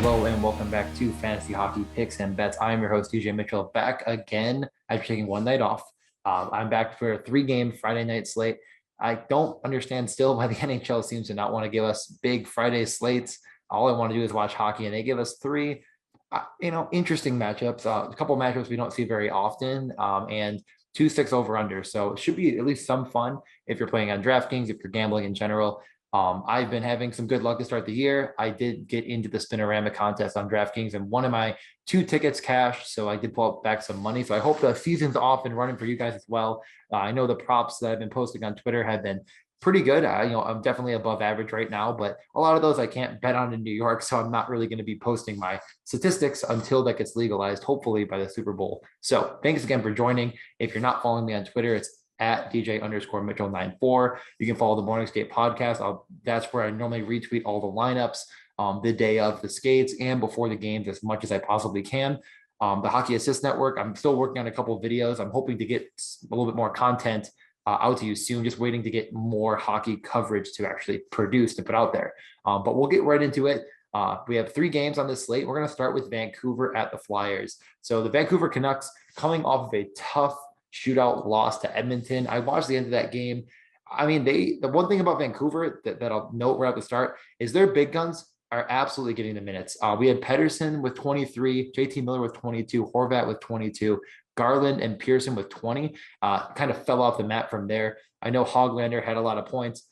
Hello and welcome back to Fantasy Hockey Picks and Bets. I'm your host, DJ Mitchell, back again after taking one night off. I'm back for a 3-game Friday night slate. I don't understand still why the NHL seems to not want to give us big Friday slates. All I want to do is watch hockey, and they give us three, interesting matchups. A couple matchups we don't see very often, and 2 6 over under. So it should be at least some fun if you're playing on DraftKings, if you're gambling in general. I've been having some good luck to start the year. I did get into the Spinorama contest on DraftKings, and one of my 2 tickets cashed, so I did pull back some money. So I hope the season's off and running for you guys as well. I know the props that I've been posting on Twitter have been pretty good. I'm definitely above average right now, but a lot of those I can't bet on in New York, so I'm not really going to be posting my statistics until that gets legalized, hopefully by the Super Bowl. So thanks again for joining. If you're not following me on Twitter, it's at DJ_Mitchell94. You can follow the Morning Skate podcast. That's where I normally retweet all the lineups the day of the skates and before the games as much as I possibly can. The Hockey Assist Network, I'm still working on a couple of videos. I'm hoping to get a little bit more content out to you soon, just waiting to get more hockey coverage to actually produce to put out there. But we'll get right into it. We have 3 games on this slate. We're going to start with Vancouver at the Flyers. So the Vancouver Canucks coming off of a tough shootout loss to Edmonton. I watched the end of that game. I mean, the one thing about Vancouver that I'll note right at the start is their big guns are absolutely getting the minutes. We had Pedersen with 23, JT Miller with 22, Horvat with 22, Garland and Pearson with 20. Kind of fell off the map from there. I know Hoglander had a lot of points.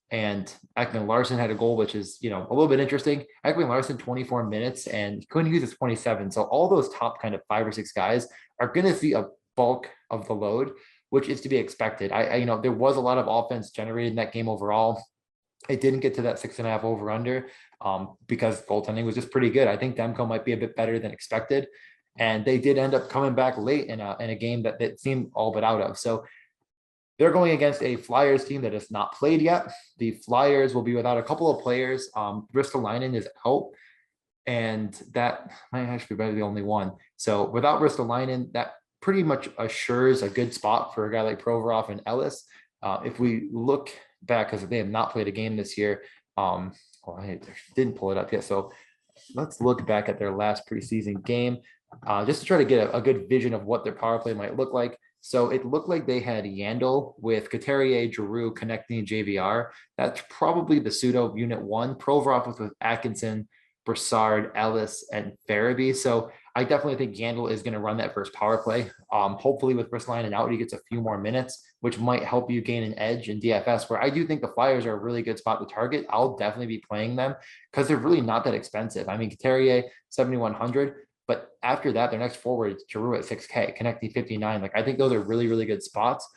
And Ekman Larson had a goal, which is, a little bit interesting. Ekman Larson, 24 minutes, and couldn't use his 27. So all those top kind of 5 or 6 guys are going to see a bulk of the load, which is to be expected. There was a lot of offense generated in that game overall. It didn't get to that 6.5 over under because goaltending was just pretty good. I think Demko might be a bit better than expected, and they did end up coming back late in a game that seemed all but out of. So they're going against a Flyers team that has not played yet. The Flyers will be without a couple of players. Ristolainen is out, and that might actually be the only one. So without Ristolainen, that pretty much assures a good spot for a guy like Provorov and Ellis. If we look back, because they have not played a game this year, I didn't pull it up yet. So let's look back at their last preseason game just to try to get a good vision of what their power play might look like. So it looked like they had Yandel with Couturier, Giroux, connecting JVR. That's probably the pseudo unit 1. Provorov was with Atkinson, Brassard, Ellis, and Farabee. So I definitely think Yandel is going to run that first power play. Hopefully with Ristolainen out, he gets a few more minutes, which might help you gain an edge in DFS, where I do think the Flyers are a really good spot to target. I'll definitely be playing them because they're really not that expensive. I mean, Couturier, 7,100. But after that, their next forward is Giroux at 6K, connecting 59. I think those are really, really good spots.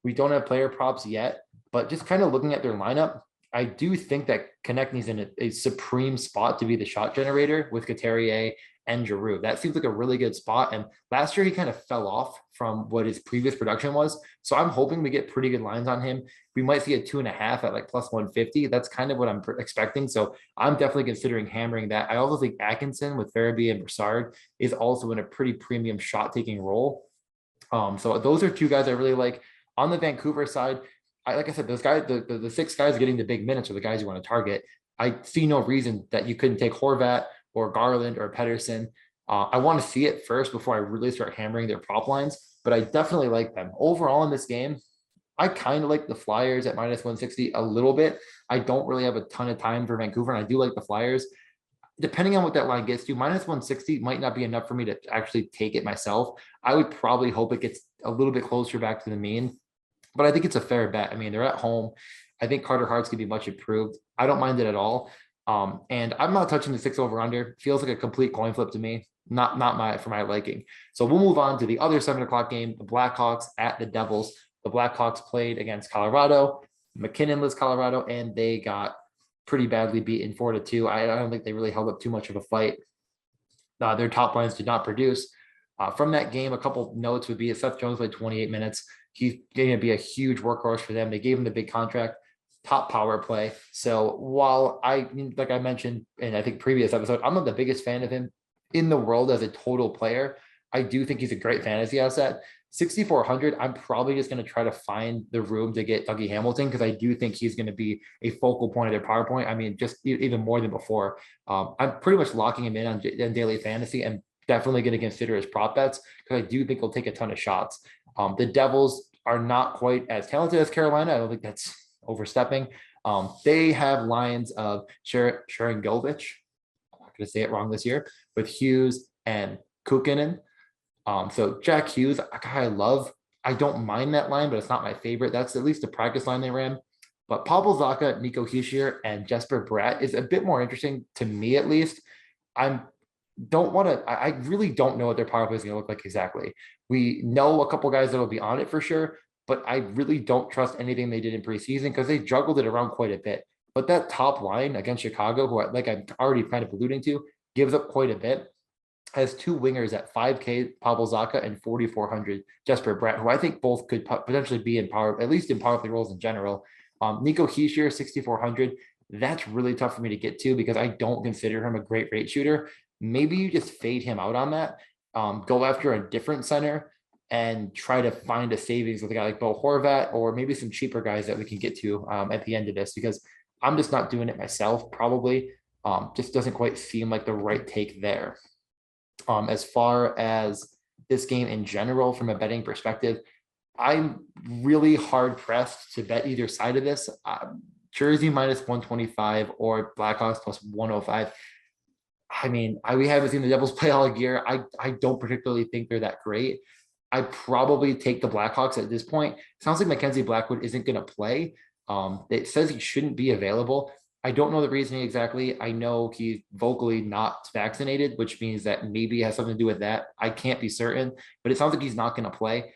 We don't have player props yet, but just kind of looking at their lineup, I do think that Konechny's in a supreme spot to be the shot generator with Couturier and Giroux. That seems like a really good spot. And last year, he kind of fell off from what his previous production was. So I'm hoping we get pretty good lines on him. We might see a 2.5 at plus 150. That's kind of what I'm expecting. So I'm definitely considering hammering that. I also think Atkinson with Farabee and Brassard is also in a pretty premium shot-taking role. So those are 2 guys I really like. On the Vancouver side, like I said, those guys, the 6 guys getting the big minutes are the guys you want to target. I see no reason that you couldn't take Horvat or Garland or Pedersen. I want to see it first before I really start hammering their prop lines, but I definitely like them. Overall in this game, I kind of like the Flyers at minus 160 a little bit. I don't really have a ton of time for Vancouver, and I do like the Flyers. Depending on what that line gets to, minus 160 might not be enough for me to actually take it myself. I would probably hope it gets a little bit closer back to the mean, but I think it's a fair bet. I mean, they're at home. I think Carter Hart's could be much improved. I don't mind it at all. And I'm not touching the 6 over under. Feels like a complete coin flip to me. Not for my liking. So we'll move on to the other 7:00 game, the Blackhawks at the Devils. The Blackhawks played against Colorado. McKinnon lives Colorado, and they got pretty badly beaten 4-2. I don't think they really held up too much of a fight. Their top lines did not produce. From that game, a couple notes would be Seth Jones played 28 minutes. He's going to be a huge workhorse for them. They gave him the big contract, top power play. So while like I mentioned in I think previous episode, I'm not the biggest fan of him in the world as a total player. I do think he's a great fantasy asset. 6,400, I'm probably just going to try to find the room to get Dougie Hamilton because I do think he's going to be a focal point of their power point. I mean, just even more than before. I'm pretty much locking him in on daily fantasy and definitely going to consider his prop bets because I do think he'll take a ton of shots. The Devils are not quite as talented as Carolina. I don't think that's overstepping. They have lines of Sharon Govich. I'm not going to say it wrong this year with Hughes and Kukkonen. So Jack Hughes, a guy I love. I don't mind that line, but it's not my favorite. That's at least the practice line they ran. But Pavel Zacha, Nico Hischier, and Jesper Bratt is a bit more interesting to me, at least. I really don't know what their power play is going to look like exactly. We know a couple guys that'll be on it for sure, but I really don't trust anything they did in preseason because they juggled it around quite a bit. But that top line against Chicago, who like I'm already kind of alluding to, gives up quite a bit. Has two wingers at 5K, Pavel Zacha, and 4,400, Jesper Bratt, who I think both could potentially be in power, at least in power play roles in general. Nico Hischier, 6,400. That's really tough for me to get to because I don't consider him a great rate shooter. Maybe you just fade him out on that. Go after a different center and try to find a savings with a guy like Bo Horvat or maybe some cheaper guys that we can get to at the end of this because I'm just not doing it myself, probably. Just doesn't quite seem like the right take there. As far as this game in general, from a betting perspective, I'm really hard pressed to bet either side of this. Jersey minus 125 or Blackhawks plus 105. I mean, we haven't seen the Devils play all year. I don't particularly think they're that great. I probably take the Blackhawks at this point. Sounds like Mackenzie Blackwood isn't going to play. It says he shouldn't be available. I don't know the reasoning exactly. I know he's vocally not vaccinated, which means that maybe it has something to do with that. I can't be certain, but it sounds like he's not going to play.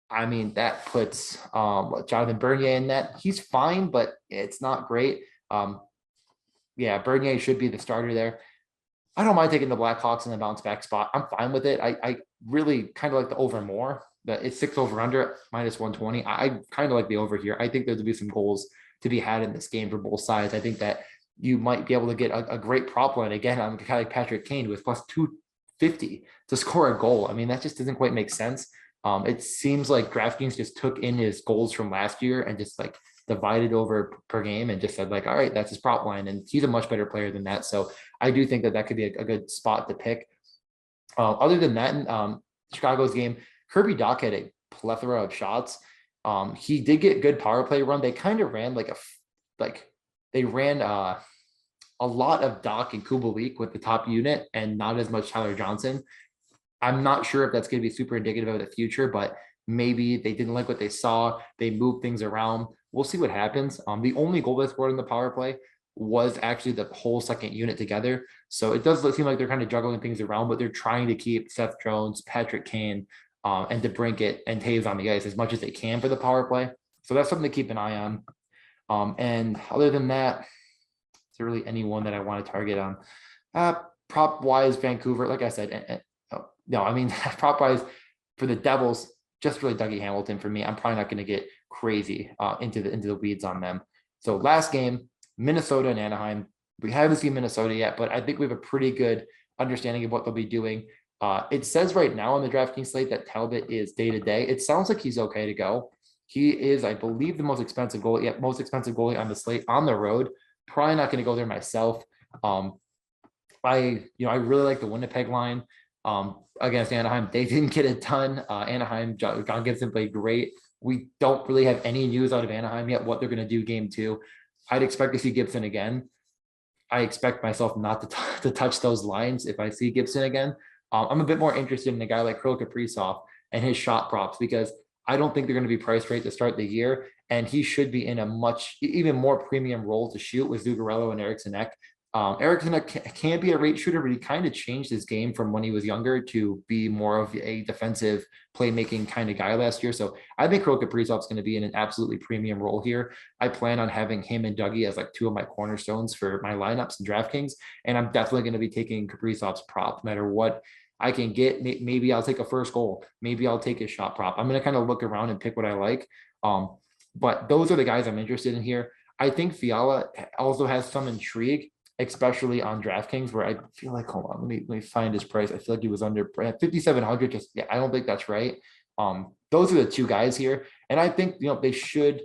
I mean, that puts Jonathan Bernier in net. He's fine, but it's not great. Yeah, Bernier should be the starter there. I don't mind taking the Blackhawks in the bounce back spot. I'm fine with it. I really kind of like the over more. It's 6 over under minus 120. I kind of like the over here. I think there'll be some goals to be had in this game for both sides. I think that you might be able to get a great prop line again on a guy like Patrick Kane with plus 250 to score a goal. I mean, that just doesn't quite make sense. It seems like DraftKings just took in his goals from last year and just like divided over per game and just said like, all right, that's his prop line. And he's a much better player than that. So I do think that could be a good spot to pick. Other than that, in Chicago's game, Kirby Dach had a plethora of shots. He did get good power play run. They kind of ran they ran a lot of Dach and Kubalik with the top unit and not as much Tyler Johnson. I'm not sure if that's going to be super indicative of the future, but maybe they didn't like what they saw. They moved things around. We'll see what happens. The only goal they scored in the power play was actually the whole second unit together. So it does seem like they're kind of juggling things around, but they're trying to keep Seth Jones, Patrick Kane, and DeBrincat and Taves on the ice as much as they can for the power play. So that's something to keep an eye on. And other than that, is there really anyone that I want to target on? Prop wise, Vancouver, like I said, no, I mean, prop wise for the Devils, just really Dougie Hamilton for me. I'm probably not going to get crazy into the weeds on them. So last game, Minnesota and Anaheim. We haven't seen Minnesota yet, but I think we have a pretty good understanding of what they'll be doing. It says right now on the DraftKings slate that Talbot is day-to-day. It sounds like he's okay to go. He is, I believe, the most expensive goalie on the slate on the road. Probably not going to go there myself. I really like the Winnipeg line against Anaheim. They didn't get a ton. Anaheim, John Gibson played great. We don't really have any news out of Anaheim yet, what they're going to do game 2. I'd expect to see Gibson again. I expect myself not to touch those lines if I see Gibson again. I'm a bit more interested in a guy like Kirill Kaprizov and his shot props because I don't think they're going to be priced right to start the year. And he should be in a much, even more premium role to shoot with Zuccarello and Eriksson Ek. Eriksson can be a rate shooter, but he kind of changed his game from when he was younger to be more of a defensive playmaking kind of guy last year. So I think Kirill Kaprizov is going to be in an absolutely premium role here. I plan on having him and Dougie as like 2 of my cornerstones for my lineups and DraftKings. And I'm definitely going to be taking Kaprizov's prop, no matter what I can get. Maybe I'll take a first goal. Maybe I'll take his shot prop. I'm going to kind of look around and pick what I like. But those are the guys I'm interested in here. I think Fiala also has some intrigue, especially on DraftKings, where I feel like, hold on, let me find his price. I feel like he was under 5,700. I don't think that's right. Those are the two guys here. And I think, they should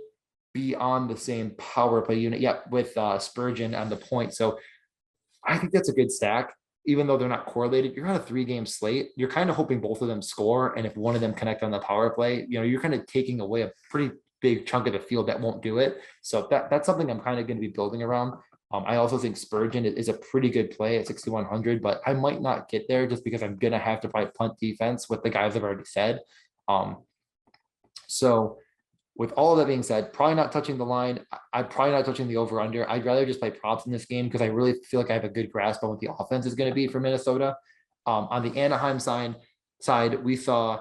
be on the same power play unit. Yeah, with Spurgeon on the point. So I think that's a good stack. Even though they're not correlated, you're on a 3-game slate. You're kind of hoping both of them score. And if one of them connect on the power play, you're kind of taking away a pretty big chunk of the field that won't do it. So that's something I'm kind of going to be building around. I also think Spurgeon is a pretty good play at 6,100, but I might not get there just because I'm going to have to probably punt defense with the guys I've already said. So with all of that being said, probably not touching the line. I'm probably not touching the over-under. I'd rather just play props in this game because I really feel like I have a good grasp on what the offense is going to be for Minnesota. On the Anaheim side, we saw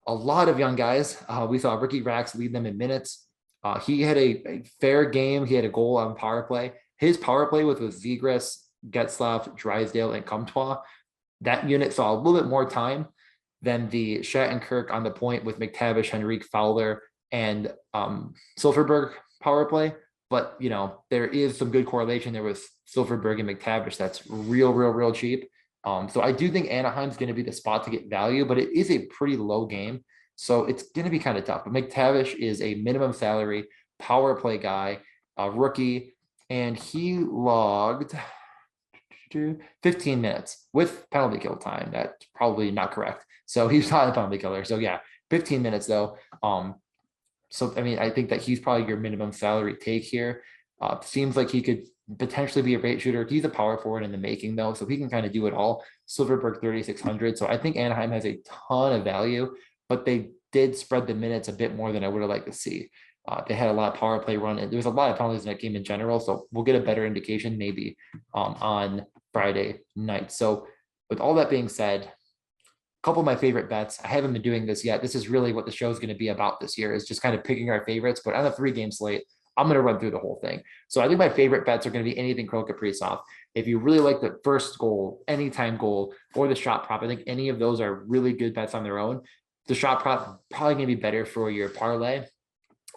a lot of young guys. We saw Ricky Rax lead them in minutes. He had a fair game. He had a goal on power play. His power play with Zegras, Getzlaf, Drysdale, and Comtois. That unit saw a little bit more time than the Shattenkirk on the point with McTavish, Henrique, Fowler, and Silverberg power play. But, there is some good correlation there with Silverberg and McTavish. That's real cheap. So I do think Anaheim's going to be the spot to get value, but it is a pretty low game. So it's going to be kind of tough. But McTavish is a minimum salary power play guy, a rookie, and he logged 15 minutes with penalty kill time. That's probably not correct. So he's not a penalty killer. So yeah, 15 minutes though. So, I think that he's probably your minimum salary take here. Seems like he could potentially be a rate shooter. He's a power forward in the making though, so he can kind of do it all. Silverberg 3,600. So I think Anaheim has a ton of value, but they did spread the minutes a bit more than I would have liked to see. They had a lot of power play run, and there was a lot of penalties in that game in general. So we'll get a better indication maybe on Friday night. So with all that being said, a couple of my favorite bets. I haven't been doing this yet. This is really what the show is going to be about this year, is just kind of picking our favorites. But on a 3-game slate, I'm going to run through the whole thing. So I think my favorite bets are going to be anything Kirill Kaprizov. If you really like the first goal, anytime goal, or the shot prop, I think any of those are really good bets on their own. The shot prop probably going to be better for your parlay.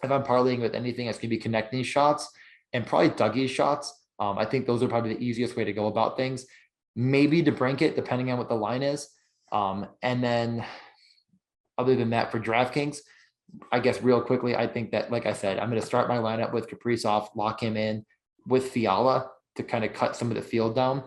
If I'm parlaying with anything, that's going to be connecting shots and probably Dougie's shots. I think those are probably the easiest way to go about things. Maybe DeBrincat, depending on what the line is. And then other than that, for DraftKings, I guess real quickly, I think that, like I said, I'm going to start my lineup with Kaprizov, lock him in with Fiala to kind of cut some of the field down.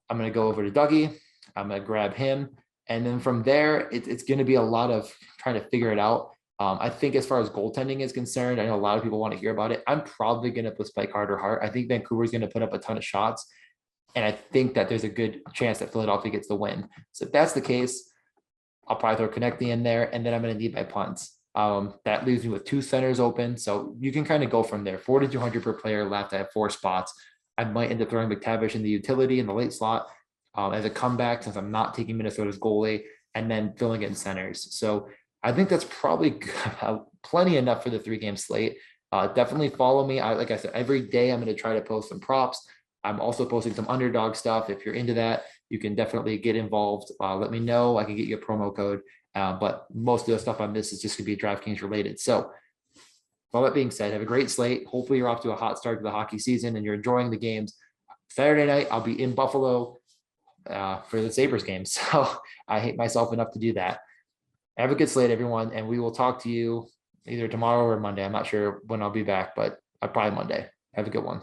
I'm going to go over to Dougie. I'm going to grab him. And then from there, it's going to be a lot of trying to figure it out. I think as far as goaltending is concerned, I know a lot of people want to hear about it. I'm probably going to put Spike Carter Hart. I think Vancouver's going to put up a ton of shots. And I think that there's a good chance that Philadelphia gets the win. So if that's the case, I'll probably throw Konechny in there, and then I'm going to need my punts. That leaves me with 2 centers open. So you can kind of go from there. 4,200 per player left. I have 4 spots. I might end up throwing McTavish in the utility in the late slot as a comeback, since I'm not taking Minnesota's goalie, and then filling in centers. So I think that's probably plenty enough for the 3-game slate. Definitely follow me. Like I said, every day I'm going to try to post some props. I'm also posting some underdog stuff. If you're into that, you can definitely get involved. Let me know. I can get you a promo code. But most of the stuff on this is just going to be DraftKings related. So all that being said, have a great slate. Hopefully you're off to a hot start to the hockey season and you're enjoying the games. Saturday night, I'll be in Buffalo for the Sabres game. So I hate myself enough to do that. Have a good slate, everyone. And we will talk to you either tomorrow or Monday. I'm not sure when I'll be back, but probably Monday. Have a good one.